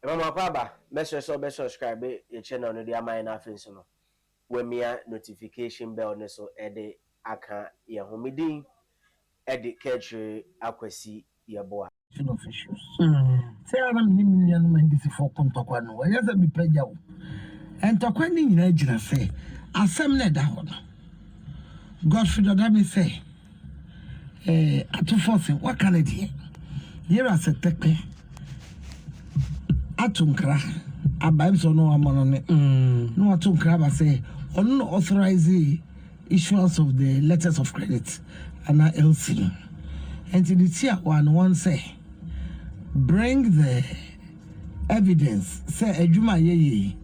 Mama Kwaba, make sure so be subscribe your channel no dia mine na afin so no. We mia notification bell ne so e de aka ye homedin e de catch akwasi ye boa. Officials. Say I'm million NDC for Contocano. I have a pejaw. And Toquani in Agina say, Assembly down. Godfrey Dami say, at two forcing, what can it hear? Here I said, Tepe Atunkra, Abams or no amon on it. No Atunkra, I say, unauthorized issuance of the letters of credit and LC. And to the tier one say, bring the evidence. Say Ejuma ye.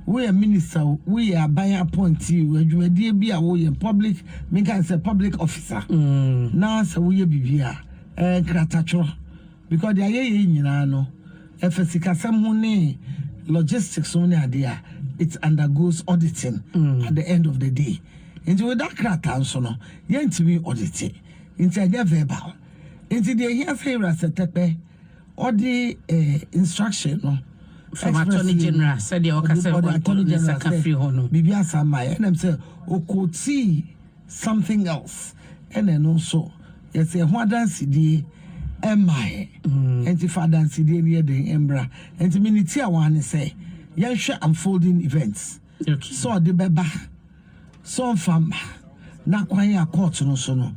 We are minister. We are by appointee. Ejuma dear be a public. Me can say public officer. Now say we be here. Gratacho. Because they are ye no. FSC some logistics only idea. It undergoes auditing at the end of the day. Into that krata so no. Yen to be audited. Into a verbal. Into the here say Rasetepe. Or the instruction no from Attorney General said the Attorney General free hono bibia samai and I'm say okoti something else and then also yes a ho dance di emai and if dance di near the embra and to minute one say yan hwe unfolding events so the beba so fam na kwan ya court no so no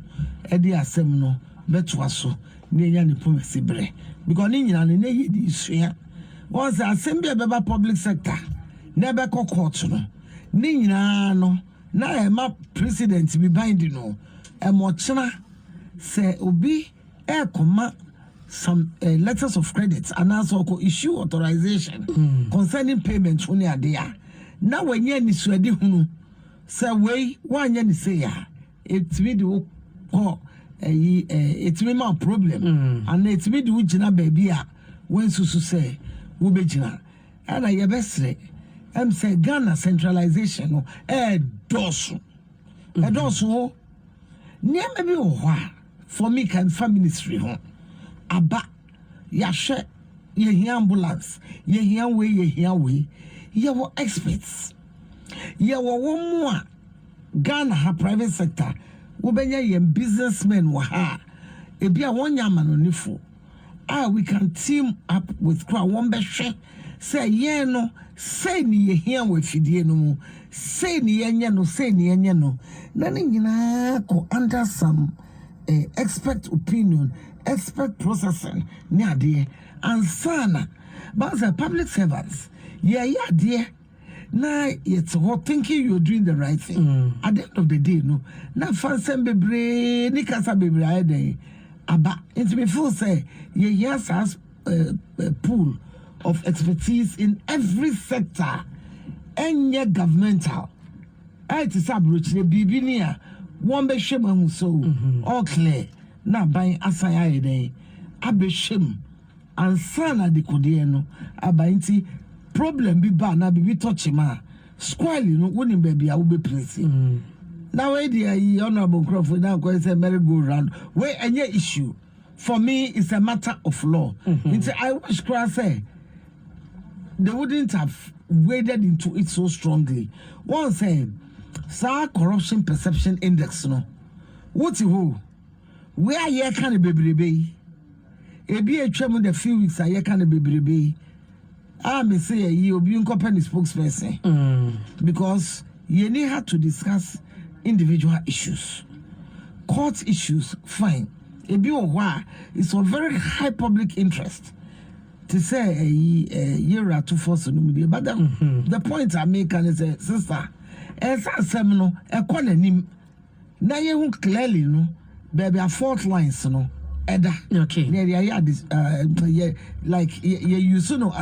e di asem no beto so na ya ni pomesi bre because ni nyina ne ye di sua once assembly beba public sector never court no ni nyina no na e ma president bi bind no e mo chena say obi e koma some letters of credit and also issue authorization concerning payment when you are there now when you ni suade hunu say we wan ya ni say ya it me do call it's me my problem and it's me do jina baby a when susu say wo be jina and I best say say Ghana centralization no dosu dosu near maybe for me can family ministry home aba ya hwe ye hia ambulance ye hia we ye wo experts ye wo mo a Ghana ha private sector wo benya ye businessmen wa ha e bia wonya manonifo we can team up with crowd one be hwe say ye no say ni ye hia we fidie no mu say ni ye nya no say ni ye nya no na ni nyina ko under some expert opinion expert processing ni ade ansana but the public servants yeah there now it's what thinking you're doing the right thing at the end of the day no na fansem bebre ni kasa bebre ayde aba it me feel say yeah has a pool of expertise in every sector any governmental it is abrochire bibini a one be hwema so all clear na ban asan ayde abehwem ansana de kodie no abanti problem bi ba na bi touch ma squall no woni ba bia wo be place now we the honorable Crawford now go say merry go round where any issue for me it's a matter of law into I wish Crawford say they wouldn't have waded into it so strongly one say sa corruption perception index no what who where ye can bebrebe e bi atwam the few weeks aye can bebrebe me say you obi company spokesperson because you need had to discuss individual issues court issues fine e bi it's of very high public interest to say a year to force no media but the point I make is sister asem no e konanim na ye hu clearly no baby a fault lines no eda okay yeah this like you know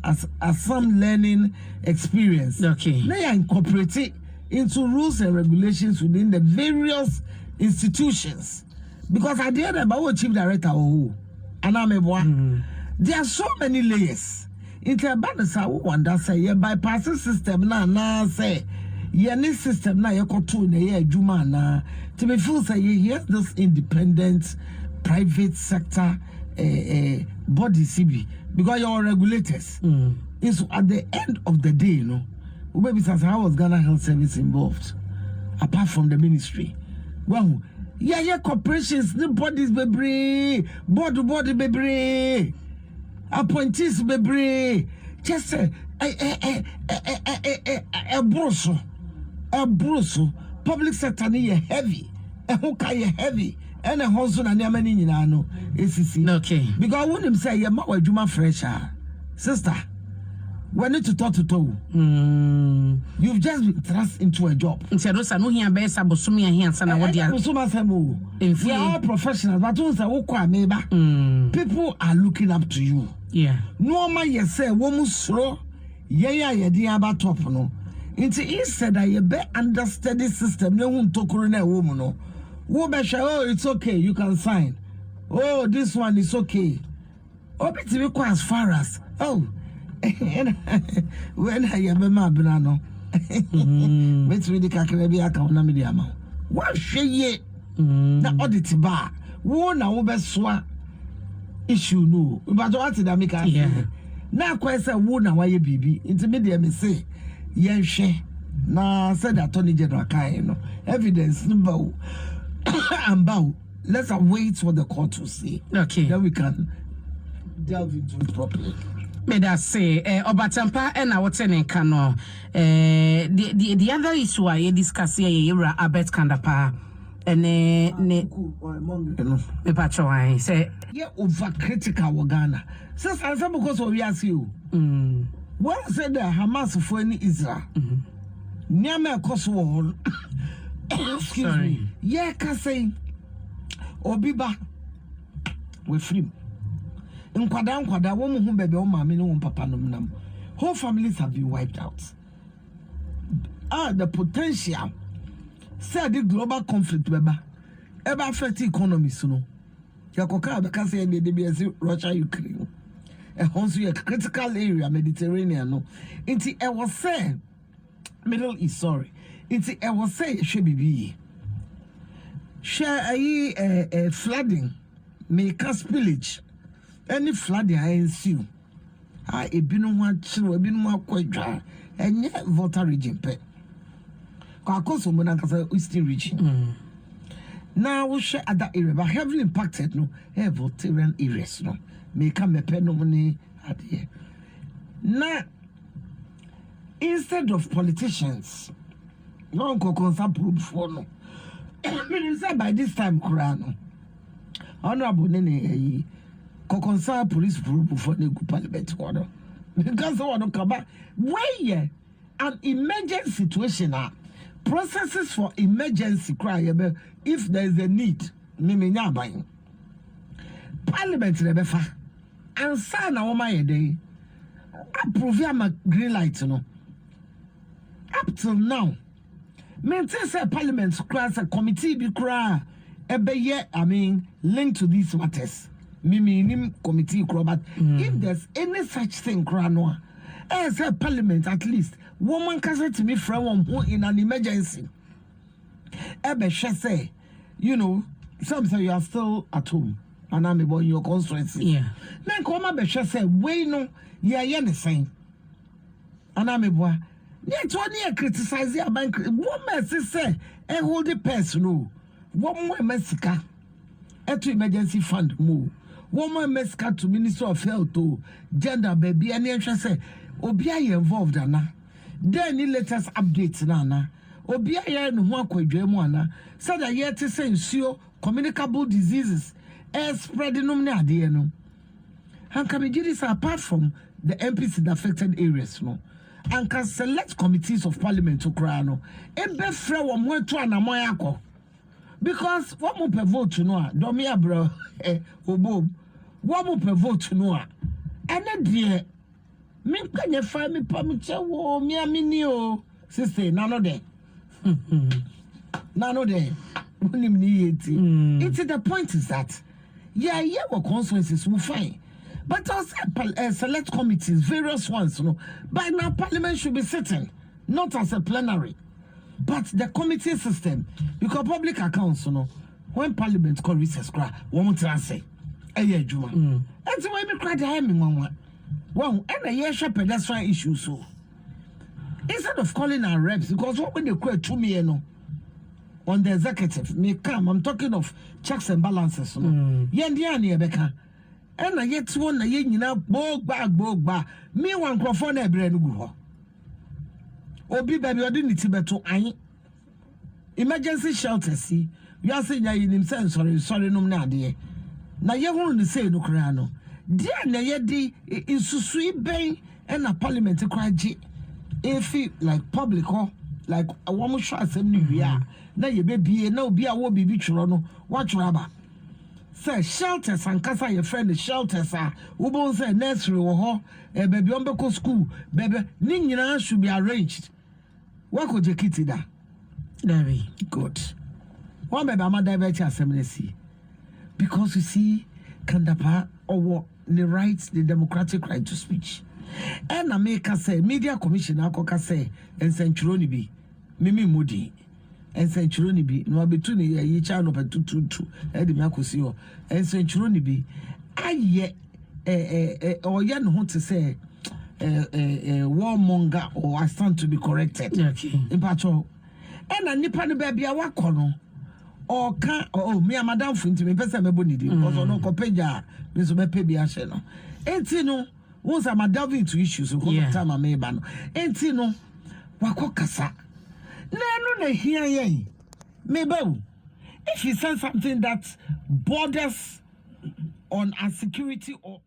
as some learning experience okay now you incorporate it into rules and regulations within the various institutions because at the end of our chief director and I'm there are so many layers into a banasa wonder say yeah bypassing system na say any system na you to na ye adwuma na to me feel say here this independent private sector body CB because you're regulators. And so at the end of the day, you know, maybe how was Ghana Health Service involved, apart from the ministry? Well, yeah, corporations, the bodies bebre, body bebre, appointees bebre, just a broso, public sector ni heavy, a hookah heavy, and a husband and yamani no, okay. Because I wouldn't say you're my Juma fresher, sister. We need to talk to toe. You've just been thrust into a job. We are all professionals, but people are looking up to you. Yeah. No man, you say, woman, slow, yeah, about top, no. Instead, I be understand the system. No one to corona woman, no. Oh, it's okay, you can sign. Oh, this one is okay. Oh, it's as far as, oh. When I am a mabrano, which really can't be a count media. What she the audit bar? One over swa issue no, but what did I make? Now, quite a wound why you be intermediate me say, yes, she na said Attorney General Kaino evidence no and bow. Let's wait for the court to see. Okay, then we can delve into it properly. May I say, Obatampa and our tenant cano. The other issue I discuss here, Albert Kandapa, and me patro, I say, yeah, over critical Ghana. Since I said, because we ask you, what said the Hamas for any Israel? Near cost wall, excuse me, yeah, can say, Obiba, we're free. Nkwada woman who baby mama no papa no whole families have been wiped out. The potential said the global conflict ever affect economy no. Yakoka because say the Russia Ukraine. Also a critical area Mediterranean no. Inti I was say Middle East sorry. Inti I was say should be share a flooding make us spillage. Any flooding I ensue. I been one chill, been more quite dry, and yet water region pet. Because of Monacasa Eastern region. Now we share at that area, but heavily impacted no, have Voltarian areas no. May come a pen no money at here. Now, instead of politicians, no concern proof for no. Minister by this time, Kurano. Honorable Nene. Concern police group for the parliament corner because I want to come back. Where an emergency situation are processes for emergency cry if there is a need. Parliament nebefa and sign a woman day. Approve my green light no. Up till now, maintain say parliament cries a committee be cry linked to these matters. Mimi committee but if there's any such thing cranoa as a parliament at least woman can say to me from who in an emergency say you know some say you are still at home and I'm about your constituency then come say we no the same and I'm about yet one criticize the bank woman say a hold the person one more Mexica at emergency fund move. Woman must cut to Minister of Health to gender baby and then say Obia involved Anna. Then he let us update Nana. Obia and one quadremona said that yet to say communicable diseases spreading no. And can we do this apart from the MPs in the affected areas no? And can select committees of parliament to cry no. And be fair one more to an amoyako. Because what more per vote to know, Domia bro, Obo. What more per vote to know? And then, dear, me can you find me permit wo me aminio, sister, none of them. None of them. It's the point is that, what consequences will find. But also select committees, various ones, you know. By now, Parliament should be sitting, not as a plenary. But the committee system, because public accounts, you know, when Parliament call recess, one more say, Juma. That's why we cried the hymn one. Well, and a year pedestrian issue so. Instead of calling our reps, because what when they quit 2 million on the executive, may come. I'm talking of checks and balances. Yendiani Ebeka. And I yet one a yen bog back. Me one crofon a brand go. Obi baby, I didn't beto I emergency shelter. See, you are saying in himself, sorry, no, na dear. Now you want to say no crano. Dear Nayedi in Susui Bay and a parliament cry G. If it like public or like a woman shot some new year, now you baby no be a would be bitrono, watch rubber. Say shelters and casa your friend the shelters are Ubon say nursery or ho a baby umbeco school, baby Nina should be arranged. What could you kitty da? Very good. One baby I'm a diverter assembly because you see Kandapa or the rights, the democratic right to speech. And I make us say media commissioner koka say and centuroni be Mimi Moody and centuroni be no between ye child of 222 Eddie Macusio and centuroni be I or yan want to say warmonger or I stand to be corrected. okay. In patrol. And a nippany baby a wakono or can me a madam for me person me bonidi because no copeja me so me pay be asheno. Entino once I'm delving into issues so time I may ban. Entino wako kasa. No here ye. Maybe if you send something that borders on insecurity or